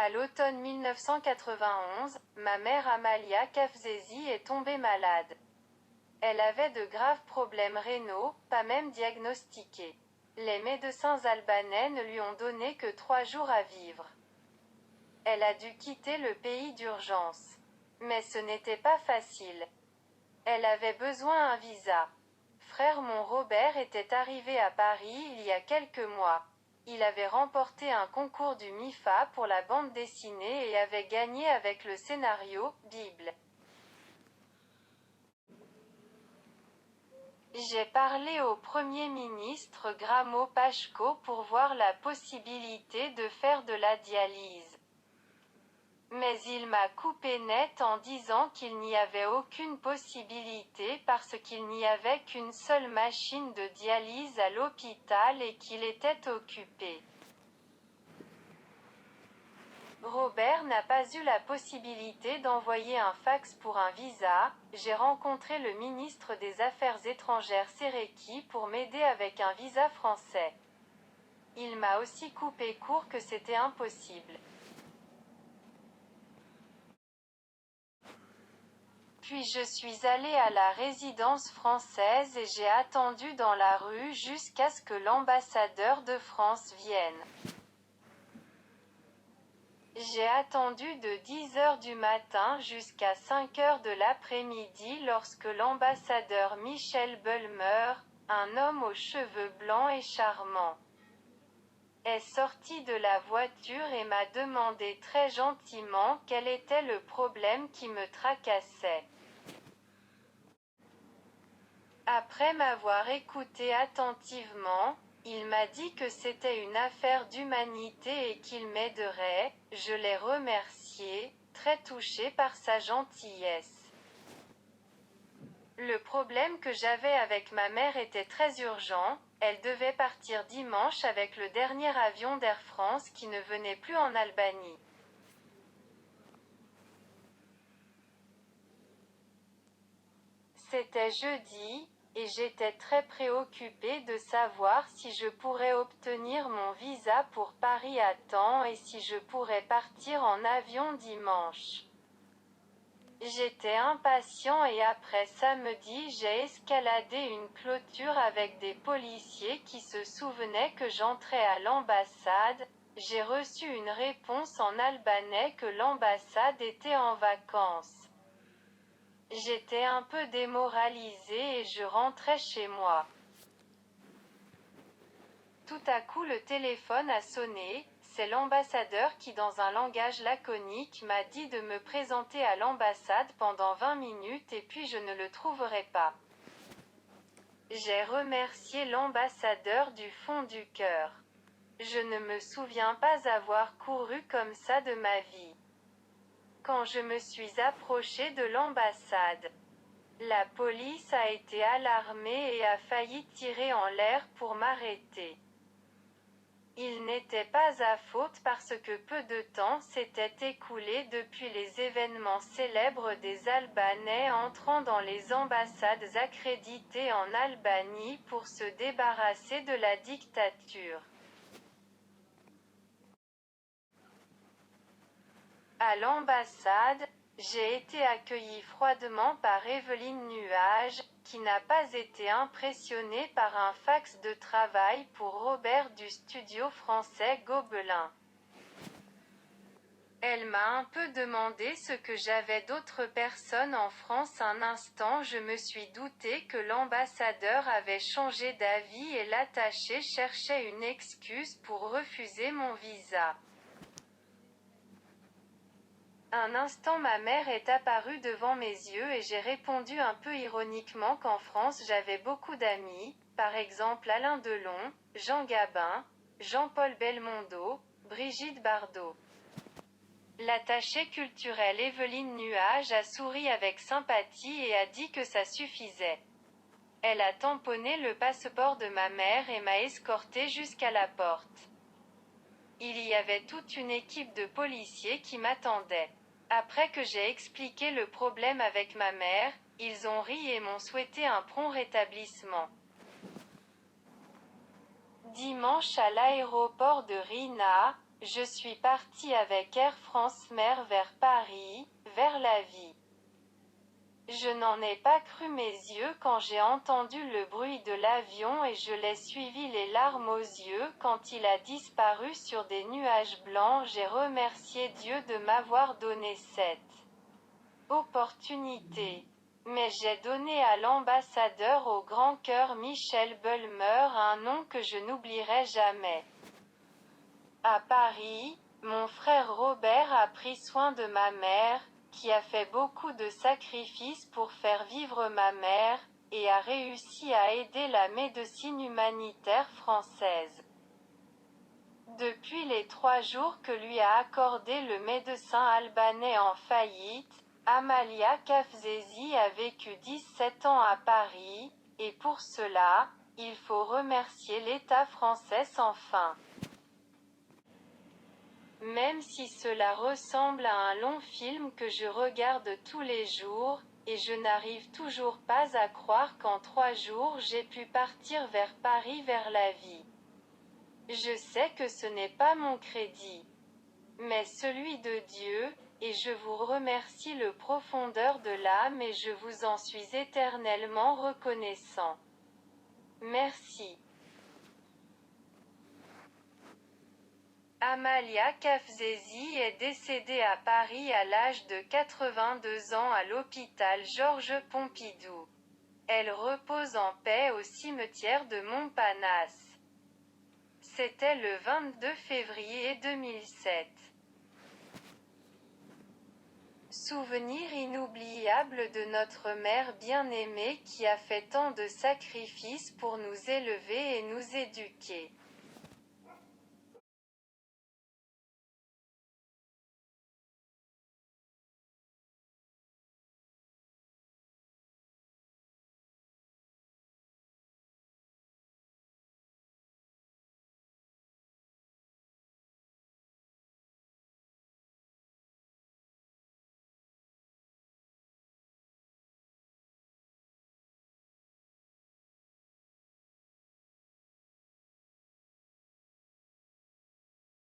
À l'automne 1991, ma mère Amalia Kafzesi est tombée malade. Elle avait de graves problèmes rénaux, pas même diagnostiqués. Les médecins albanais ne lui ont donné que 3 jours à vivre. Elle a dû quitter le pays d'urgence. Mais ce n'était pas facile. Elle avait besoin d'un visa. Frère mon Robert était arrivé à Paris il y a quelques mois. Il avait remporté un concours du MIFA pour la bande dessinée et avait gagné avec le scénario « Bible ». J'ai parlé au Premier ministre Gramo Pachko pour voir la possibilité de faire de la dialyse. Mais il m'a coupé net en disant qu'il n'y avait aucune possibilité parce qu'il n'y avait qu'une seule machine de dialyse à l'hôpital et qu'il était occupé. Robert n'a pas eu la possibilité d'envoyer un fax pour un visa. J'ai rencontré le ministre des Affaires étrangères Sereki pour m'aider avec un visa français. Il m'a aussi coupé court que c'était impossible. Puis je suis allée à la résidence française et j'ai attendu dans la rue jusqu'à ce que l'ambassadeur de France vienne. J'ai attendu de 10 heures du matin jusqu'à 5 heures de l'après-midi lorsque l'ambassadeur Michel Bulmer, un homme aux cheveux blancs et charmant, est sorti de la voiture et m'a demandé très gentiment quel était le problème qui me tracassait. Après m'avoir écouté attentivement, il m'a dit que c'était une affaire d'humanité et qu'il m'aiderait. Je l'ai remercié, très touché par sa gentillesse. Le problème que j'avais avec ma mère était très urgent. Elle devait partir dimanche avec le dernier avion d'Air France qui ne venait plus en Albanie. C'était jeudi, et j'étais très préoccupée de savoir si je pourrais obtenir mon visa pour Paris à temps et si je pourrais partir en avion dimanche. J'étais impatient et après samedi j'ai escaladé une clôture avec des policiers qui se souvenaient que j'entrais à l'ambassade. J'ai reçu une réponse en albanais que l'ambassade était en vacances. J'étais un peu démoralisée et je rentrais chez moi. Tout à coup le téléphone a sonné, c'est l'ambassadeur qui dans un langage laconique m'a dit de me présenter à l'ambassade pendant 20 minutes et puis je ne le trouverai pas. J'ai remercié l'ambassadeur du fond du cœur. Je ne me souviens pas avoir couru comme ça de ma vie. Quand je me suis approchée de l'ambassade, la police a été alarmée et a failli tirer en l'air pour m'arrêter. Il n'était pas à faute parce que peu de temps s'était écoulé depuis les événements célèbres des Albanais entrant dans les ambassades accréditées en Albanie pour se débarrasser de la dictature. À l'ambassade, j'ai été accueillie froidement par Evelyne Nuage, qui n'a pas été impressionnée par un fax de travail pour Robert du studio français Gobelin. Elle m'a un peu demandé ce que j'avais d'autres personnes en France. Un instant je me suis douté que l'ambassadeur avait changé d'avis et l'attaché cherchait une excuse pour refuser mon visa. Un instant ma mère est apparue devant mes yeux et j'ai répondu un peu ironiquement qu'en France j'avais beaucoup d'amis, par exemple Alain Delon, Jean Gabin, Jean-Paul Belmondo, Brigitte Bardot. L'attachée culturelle Evelyne Nuage a souri avec sympathie et a dit que ça suffisait. Elle a tamponné le passeport de ma mère et m'a escortée jusqu'à la porte. Il y avait toute une équipe de policiers qui m'attendait. Après que j'ai expliqué le problème avec ma mère, ils ont ri et m'ont souhaité un prompt rétablissement. Dimanche à l'aéroport de Rina, Je suis parti avec Air France Mer vers Paris, vers la vie. Je n'en ai pas cru mes yeux quand j'ai entendu le bruit de l'avion et je l'ai suivi les larmes aux yeux quand il a disparu sur des nuages blancs. J'ai remercié Dieu de m'avoir donné cette opportunité. Mais j'ai donné à l'ambassadeur au grand cœur Michel Bulmer un nom que je n'oublierai jamais. À Paris, mon frère Robert a pris soin de ma mère, qui a fait beaucoup de sacrifices pour faire vivre ma mère, et a réussi à aider la médecine humanitaire française. Depuis les 3 jours que lui a accordé le médecin albanais en faillite, Amalia Kafzesi a vécu 17 ans à Paris, et pour cela, il faut remercier l'État français sans fin. Même si cela ressemble à un long film que je regarde tous les jours, et je n'arrive toujours pas à croire qu'en 3 jours j'ai pu partir vers Paris vers la vie. Je sais que ce n'est pas mon crédit, mais celui de Dieu, et je vous remercie le profondeur de l'âme et je vous en suis éternellement reconnaissant. Merci. Amalia Kafzesi est décédée à Paris à l'âge de 82 ans à l'hôpital Georges Pompidou. Elle repose en paix au cimetière de Montparnasse. C'était le 22 février 2007. Souvenir inoubliable de notre mère bien-aimée qui a fait tant de sacrifices pour nous élever et nous éduquer.